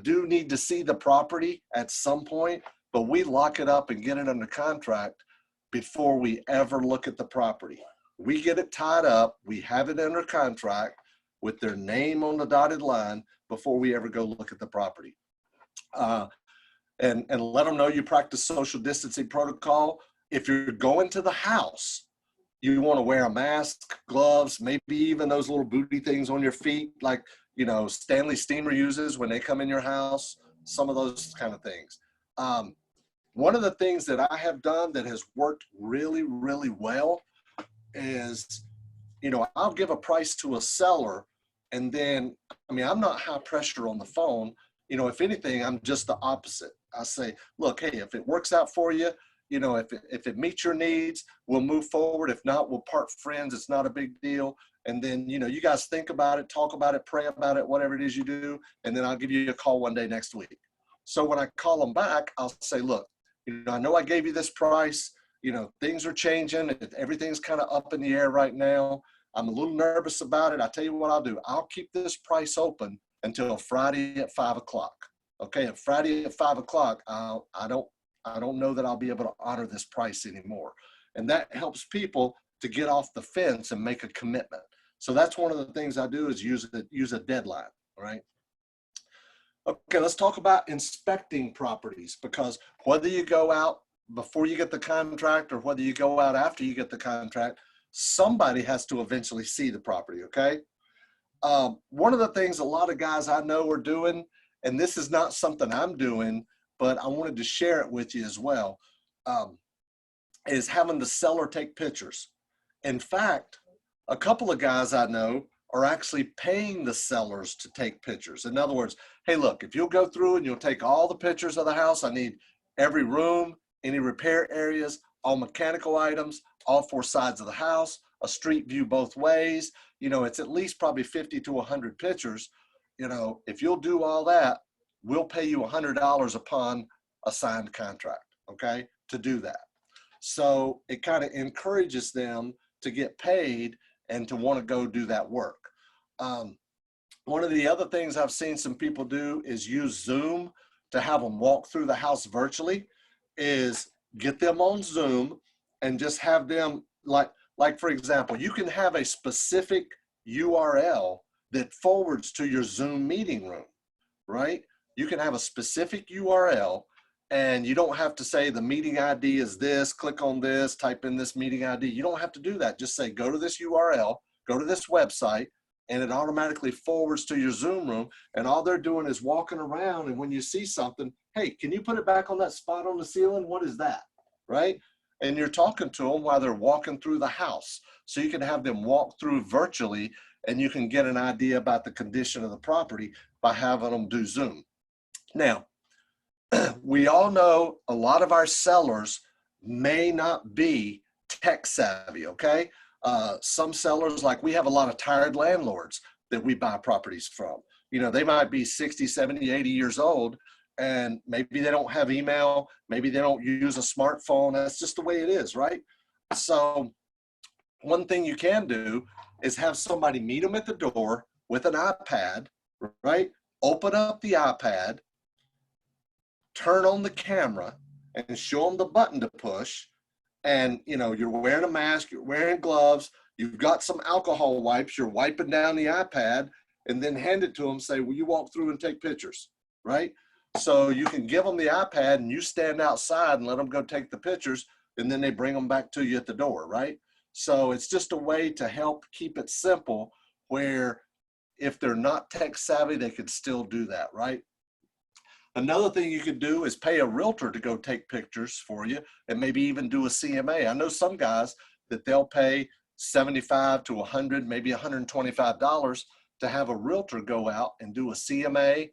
S5: do need to see the property at some point, but we lock it up and get it under contract before we ever look at the property. We get it tied up, we have it under contract with their name on the dotted line before we ever go look at the property. And let them know you practice social distancing protocol. If you're going to the house, you want to wear a mask, gloves, maybe even those little booty things on your feet, like, Stanley Steamer uses when they come in your house, some of those kind of things. One of the things that I have done that has worked really, really well is, I'll give a price to a seller and then, I'm not high pressure on the phone. If anything, I'm just the opposite. I say, look, hey, if it works out for you, if it meets your needs, we'll move forward. If not, we'll part friends. It's not a big deal. And then, you guys think about it, talk about it, pray about it, whatever it is you do. And then I'll give you a call one day next week. So when I call them back, I'll say, look, I know I gave you this price. Things are changing. Everything's kind of up in the air right now. I'm a little nervous about it. I tell you what I'll do. I'll keep this price open until Friday at 5 o'clock. Okay, and Friday at 5 o'clock, I don't know that I'll be able to honor this price anymore. And that helps people to get off the fence and make a commitment. So that's one of the things I do is use a deadline, all right? Okay, let's talk about inspecting properties, because whether you go out before you get the contract or whether you go out after you get the contract, somebody has to eventually see the property, okay? One of the things a lot of guys I know are doing, and this is not something I'm doing, but I wanted to share it with you as well, is having the seller take pictures. In fact, a couple of guys I know are actually paying the sellers to take pictures. In other words, hey, look, if you'll go through and you'll take all the pictures of the house, I need every room, any repair areas, all mechanical items, all 4 sides of the house, a street view both ways. You know, it's at least probably 50 to 100 pictures. You know, if you'll do all that, we'll pay you $100 upon a signed contract, okay, to do that. So it kind of encourages them to get paid and to want to go do that work. One of the other things I've seen some people do is use Zoom to have them walk through the house virtually, is get them on Zoom and just have them, like for example, you can have a specific URL that forwards to your Zoom meeting room, right? You can have a specific URL and you don't have to say the meeting ID is this, click on this, type in this meeting ID. You don't have to do that. Just say, go to this URL, go to this website, and it automatically forwards to your Zoom room. And all they're doing is walking around. And when you see something, hey, can you put it back on that spot on the ceiling? What is that, right? And you're talking to them while they're walking through the house. So you can have them walk through virtually and you can get an idea about the condition of the property by having them do Zoom. Now, we all know a lot of our sellers may not be tech savvy, okay? Some sellers, like we have a lot of tired landlords that we buy properties from. You know, they might be 60, 70, 80 years old, and maybe they don't have email, maybe they don't use a smartphone. That's just the way it is, right? So one thing you can do is have somebody meet them at the door with an iPad, right? Open up the iPad, turn on the camera, and show them the button to push. And, you know, you're wearing a mask, you're wearing gloves, you've got some alcohol wipes, you're wiping down the iPad, and then hand it to them, say, will you walk through and take pictures, right? So you can give them the iPad and you stand outside and let them go take the pictures, and then they bring them back to you at the door, right? So it's just a way to help keep it simple where if they're not tech savvy, they could still do that, right? Another thing you could do is pay a realtor to go take pictures for you and maybe even do a CMA. I know some guys that they'll pay $75 to $100, maybe $125 to have a realtor go out and do a CMA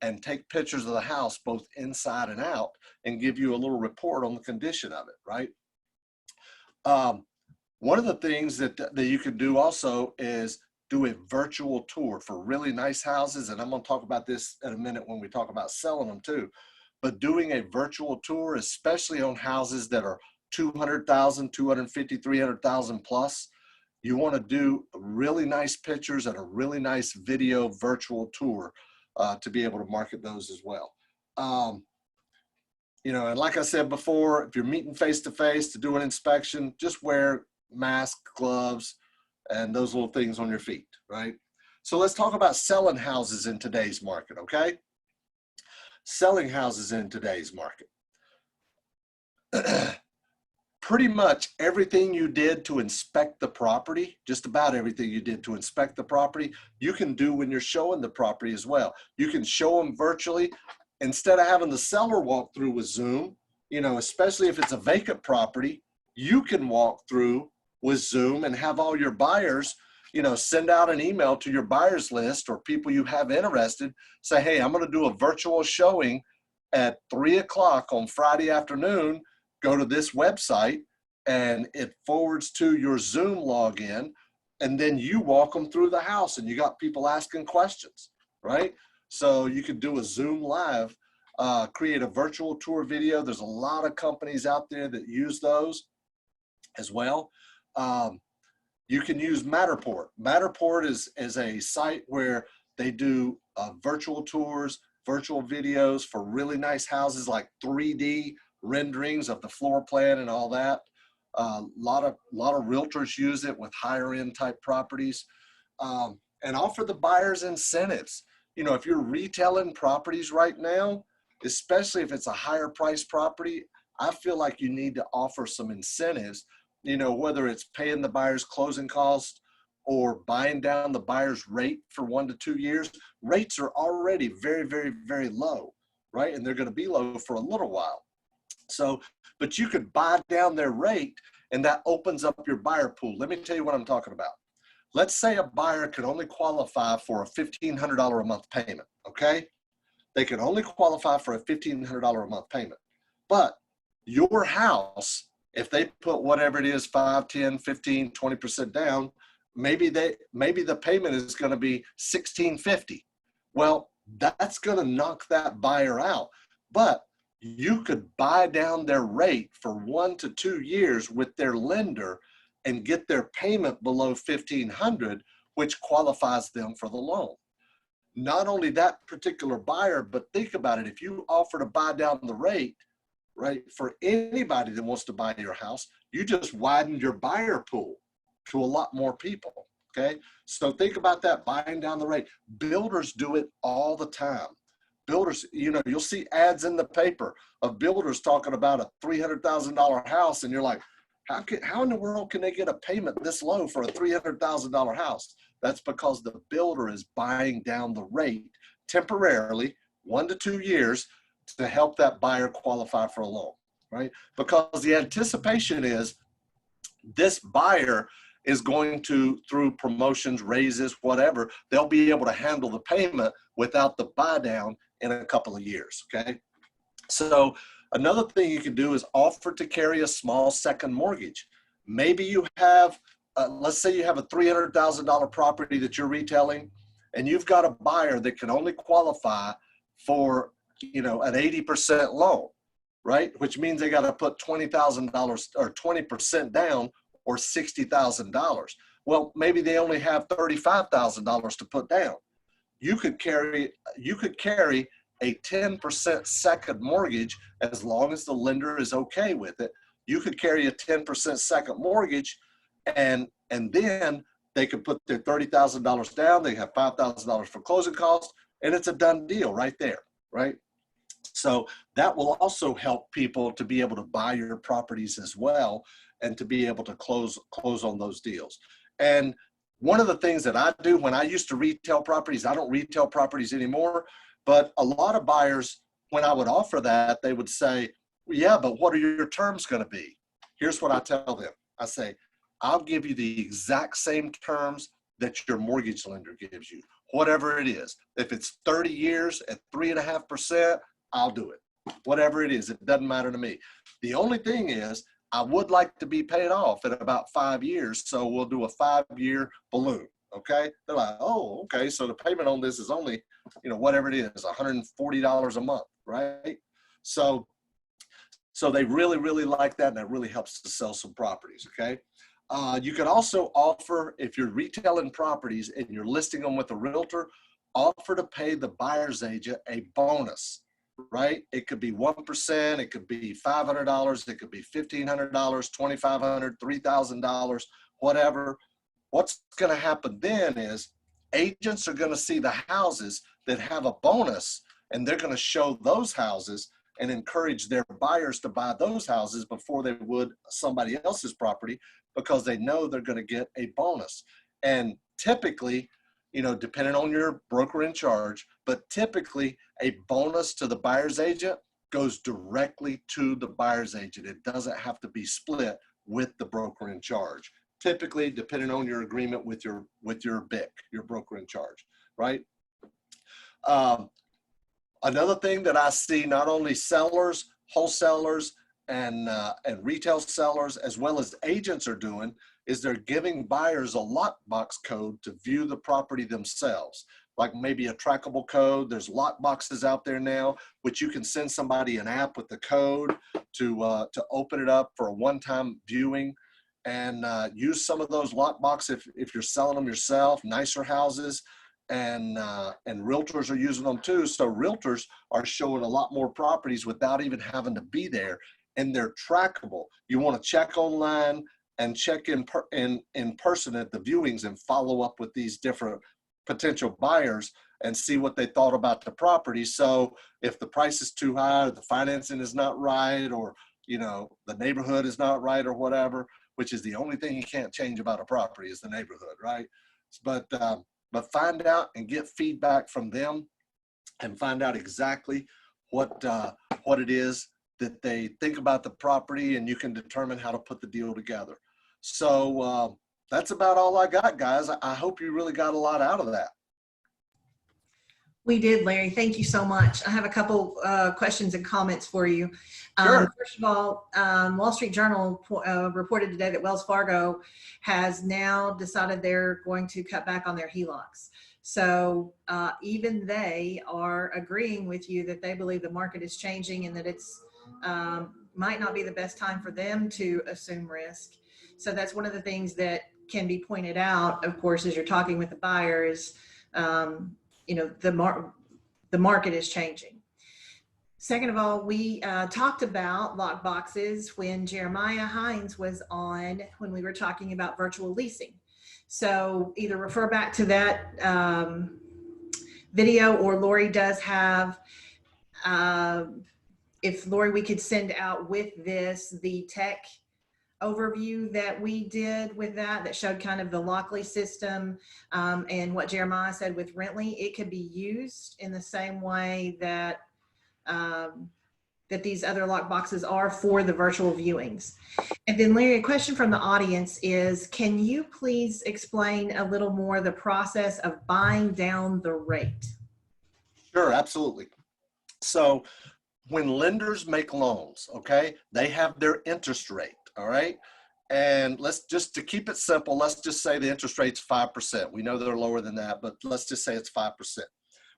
S5: and take pictures of the house both inside and out and give you a little report on the condition of it, right? One of the things that you could do also is do a virtual tour for really nice houses. And I'm going to talk about this in a minute when we talk about selling them too. But doing a virtual tour, especially on houses that are 200,000, 250, 300,000 plus, you want to do really nice pictures and a really nice video virtual tour to be able to market those as well. You know, and like I said before, if you're meeting face-to-face to do an inspection, just wear mask, gloves, and those little things on your feet, right? So let's talk about selling houses in today's market, okay? Selling houses in today's market. Pretty much everything you did to inspect the property, just about everything you did to inspect the property, you can do when you're showing the property as well. You can show them virtually instead of having the seller walk through with Zoom, you know, especially if it's a vacant property, you can walk through with Zoom and have all your buyers, you know, send out an email to your buyers list or people you have interested, say, hey, I'm going to do a virtual showing at 3 o'clock on Friday afternoon. Go to this website and it forwards to your Zoom login, and then you walk them through the house and you got people asking questions, right? So you could do a Zoom live, create a virtual tour video. There's a lot of companies out there that use those as well. You can use Matterport. Matterport is a site where they do virtual tours, virtual videos for really nice houses, like 3D renderings of the floor plan and all that. A lot of realtors use it with higher end type properties, and offer the buyers incentives. You know, if you're retailing properties right now, especially if it's a higher price property, I feel like you need to offer some incentives, you know, whether it's paying the buyer's closing cost or buying down the buyer's rate for 1 to 2 years. Rates are already very, very, very low, right? And they're going to be low for a little while. So, but you could buy down their rate, and that opens up your buyer pool. Let me tell you what I'm talking about. Let's say a buyer could only qualify for a $1,500 a month payment, okay? They could only qualify for a $1,500 a month payment. But your house, if they put whatever it is, 5, 10, 15, 20% down, maybe the payment is going to be $1,650. Well, that's going to knock that buyer out. But you could buy down their rate for 1 to 2 years with their lender and get their payment below $1,500, which qualifies them for the loan. Not only that particular buyer, but think about it. If you offer to buy down the rate, right, for anybody that wants to buy your house, you just widen your buyer pool to a lot more people, okay? So think about that, buying down the rate. Builders do it all the time. Builders, you know, you'll see ads in the paper of builders talking about a $300,000 house, and you're like, how in the world can they get a payment this low for a $300,000 house? That's because the builder is buying down the rate temporarily, 1 to 2 years, to help that buyer qualify for a loan, right? Because the anticipation is this buyer is going to, through promotions, raises, whatever, they'll be able to handle the payment without the buy down in a couple of years, okay? So another thing you can do is offer to carry a small second mortgage. Maybe you have, let's say you have a $300,000 property that you're retailing, and you've got a buyer that can only qualify for, you know, an 80% loan, right? Which means they got to put $20,000 or 20% down, or $60,000. Well, maybe they only have $35,000 to put down. You could carry a 10% second mortgage as long as the lender is okay with it. You could carry a 10% second mortgage, and then they could put their $30,000 down. They have $5,000 for closing costs, and it's a done deal right there, right? So that will also help people to be able to buy your properties as well, and to be able to close on those deals. And one of the things that I do when I used to retail properties, I don't retail properties anymore, but a lot of buyers, when I would offer that, they would say, well, yeah, but what are your terms going to be? Here's what I tell them. I say, I'll give you the exact same terms that your mortgage lender gives you, whatever it is. If it's 30 years at 3.5%, I'll do it. Whatever it is, it doesn't matter to me. The only thing is, I would like to be paid off in about 5 years, so we'll do a 5-year balloon, okay? They're like, oh, okay, so the payment on this is only, you know, whatever it is, $140 a month, right? So they really, really like that, and that really helps to sell some properties, okay? You could also offer, if you're retailing properties and you're listing them with a realtor, offer to pay the buyer's agent a bonus, right? It could be 1%, it could be $500, it could be $1,500, $2,500, $3,000, whatever. What's going to happen then is agents are going to see the houses that have a bonus, and they're going to show those houses and encourage their buyers to buy those houses before they would somebody else's property, because they know they're going to get a bonus. And typically, you know, depending on your broker in charge, but typically a bonus to the buyer's agent goes directly to the buyer's agent. It doesn't have to be split with the broker in charge. Typically, depending on your agreement with your BIC, your broker in charge, right? Another thing that I see, not only sellers, wholesalers, and retail sellers, as well as agents are doing, is they're giving buyers a lockbox code to view the property themselves, like maybe a trackable code. There's lockboxes out there now, which you can send somebody an app with the code to open it up for a one-time viewing. and use some of those lockbox if you're selling them yourself, nicer houses, and realtors are using them too. So realtors are showing a lot more properties without even having to be there, and they're trackable. You want to check online and check in person at the viewings and follow up with these different potential buyers and see what they thought about the property. So if the price is too high, or the financing is not right, or the neighborhood is not right, or whatever, which is the only thing you can't change about a property is the neighborhood, right? But find out and get feedback from them, and find out exactly what it is that they think about the property, and you can determine how to put the deal together. So that's about all I got, guys. I hope you really got a lot out of that.
S2: We did, Larry. Thank you so much. I have a couple questions and comments for you.
S5: Sure.
S2: First of all, Wall Street Journal reported today that Wells Fargo has now decided they're going to cut back on their HELOCs. So even they are agreeing with you that they believe the market is changing and that it's might not be the best time for them to assume risk. So that's one of the things that can be pointed out, of course, as you're talking with the buyers. The market is changing. Second of all, we talked about lock boxes when Jeremiah Hines was on, when we were talking about virtual leasing. So either refer back to that video, or Lori does have, if Lori, we could send out with this the tech overview that we did with that showed kind of the Lockly system and what Jeremiah said with Rently. It could be used in the same way that that these other lock boxes are for the virtual viewings. And then Larry, a question from the audience is, can you please explain a little more the process of buying down the rate?
S5: Sure, absolutely. So when lenders make loans, okay, they have their interest rate, all right? And to keep it simple, let's just say the interest rate's 5%. We know they're lower than that, but let's just say it's 5%.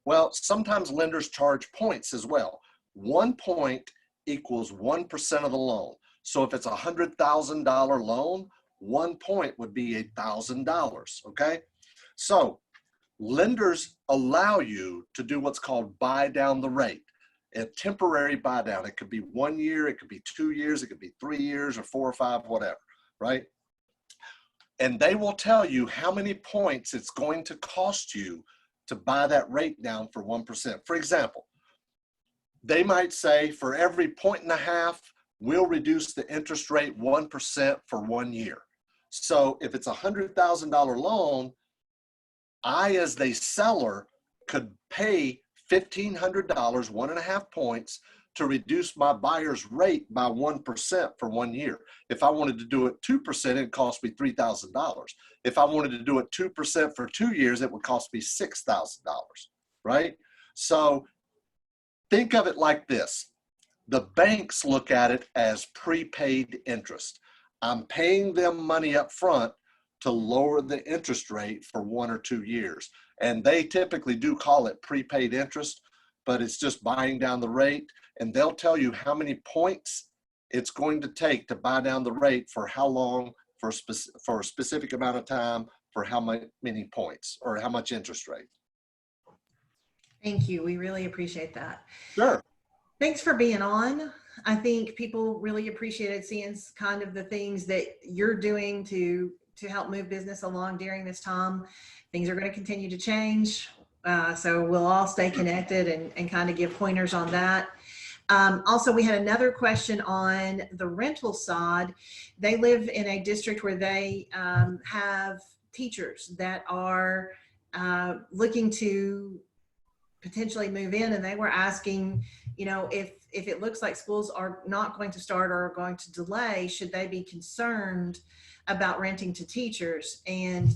S5: Well, sometimes lenders charge points as well. 1 point equals 1% of the loan. So if it's a $100,000 loan, 1 point would be $1,000, okay? So lenders allow you to do what's called buy down the rate. A temporary buy down. It could be 1 year, it could be 2 years, it could be 3 years, or 4 or 5, whatever, right? And they will tell you how many points it's going to cost you to buy that rate down for 1%. For example, they might say for every 1.5 points, we'll reduce the interest rate 1% for 1 year. So if it's a $100,000 loan, I, as the seller, could pay $1,500, 1.5 points, to reduce my buyer's rate by 1% for 1 year. If I wanted to do it 2%, it'd cost me $3,000. If I wanted to do it 2% for 2 years, it would cost me $6,000, right? So think of it like this. The banks look at it as prepaid interest. I'm paying them money up front to lower the interest rate for 1 or 2 years. And they typically do call it prepaid interest, but it's just buying down the rate. And they'll tell you how many points it's going to take to buy down the rate for how long, for a specific amount of time, for how many points, or how much interest rate.
S2: Thank you. We really appreciate that.
S5: Sure.
S2: Thanks for being on. I think people really appreciated seeing kind of the things that you're doing to help move business along during this time. Things are going to continue to change. So we'll all stay connected and kind of give pointers on that. Also, we had another question on the rental side. They live in a district where they have teachers that are looking to potentially move in, and they were asking, if it looks like schools are not going to start or are going to delay, should they be concerned about renting to teachers? And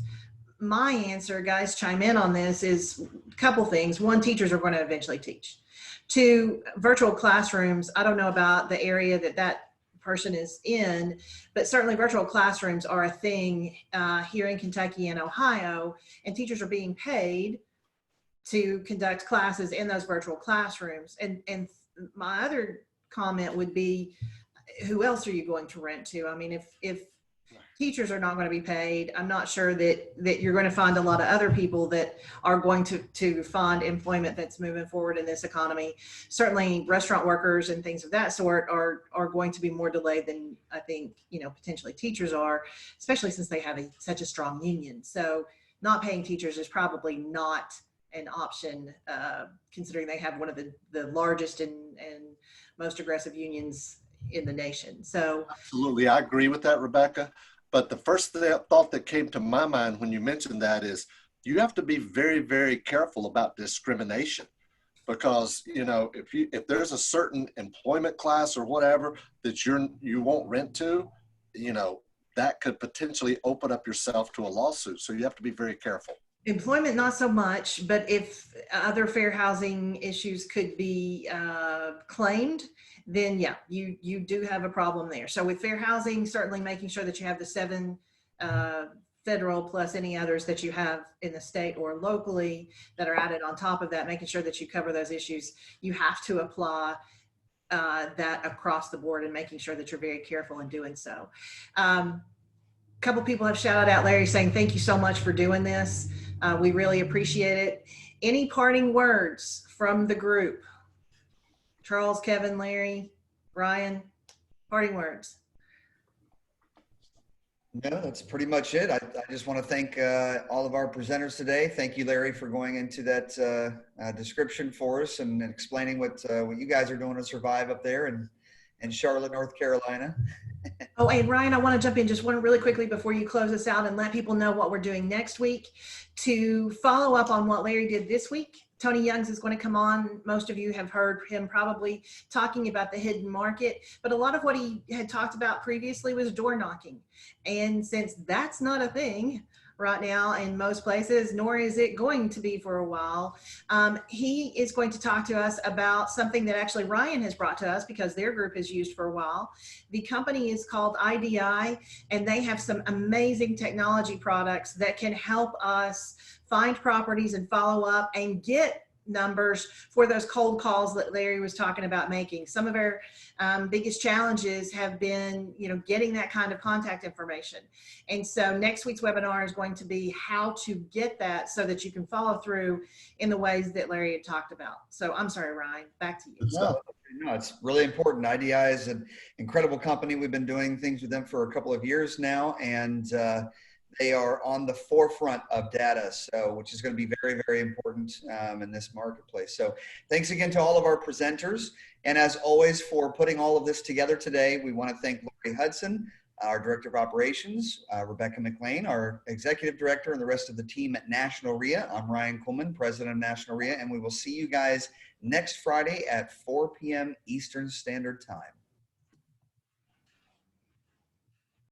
S2: my answer, guys, chime in on this, is a couple things. One, teachers are going to eventually teach. Two, virtual classrooms. I don't know about the area that person is in, but certainly virtual classrooms are a thing here in Kentucky and Ohio, and teachers are being paid to conduct classes in those virtual classrooms. And my other comment would be, who else are you going to rent to? I mean, if teachers are not going to be paid. I'm not sure that you're going to find a lot of other people that are going to find employment that's moving forward in this economy. Certainly restaurant workers and things of that sort are going to be more delayed than I think, potentially teachers are, especially since they have such a strong union. So not paying teachers is probably not an option, considering they have one of the largest and most aggressive unions in the nation. So
S5: Absolutely. I agree with that, Rebecca. But the first thought that came to my mind when you mentioned that is you have to be very, very careful about discrimination, because, if there's a certain employment class or whatever that you won't rent to, that could potentially open up yourself to a lawsuit. So you have to be very careful.
S2: employment, not so much, but if other fair housing issues could be claimed, then yeah, you do have a problem there. So with fair housing, certainly making sure that you have the 7 federal plus any others that you have in the state or locally that are added on top of that, making sure that you cover those issues. You have to apply that across the board and making sure that you're very careful in doing so. Couple people have shouted out Larry saying, thank you so much for doing this. We really appreciate it. Any parting words from the group? Charles, Kevin, Larry, Ryan, parting words.
S1: No, that's pretty much it. I just want to thank all of our presenters today. Thank you, Larry, for going into that description for us and explaining what you guys are doing to survive up there in Charlotte, North Carolina.
S2: Oh, and Ryan, I want to jump in just one really quickly before you close us out and let people know what we're doing next week. To follow up on what Larry did this week, Tony Youngs is going to come on. Most of you have heard him probably talking about the hidden market, but a lot of what he had talked about previously was door knocking. And since that's not a thing right now in most places, nor is it going to be for a while, he is going to talk to us about something that actually Ryan has brought to us because their group has used for a while. The company is called IDI, and they have some amazing technology products that can help us find properties and follow up and get numbers for those cold calls that Larry was talking about making. Some of our biggest challenges have been, getting that kind of contact information. And so next week's webinar is going to be how to get that so that you can follow through in the ways that Larry had talked about. So I'm sorry, Ryan, back to you.
S1: No, it's really important. IDI is an incredible company. We've been doing things with them for a couple of years now, and they are on the forefront of data, which is going to be very, very important in this marketplace. So thanks again to all of our presenters. And as always, for putting all of this together today, we want to thank Lori Hudson, our Director of Operations, Rebecca McLean, our Executive Director, and the rest of the team at National RIA. I'm Ryan Coleman, President of National RIA, and we will see you guys next Friday at 4 p.m. Eastern Standard Time.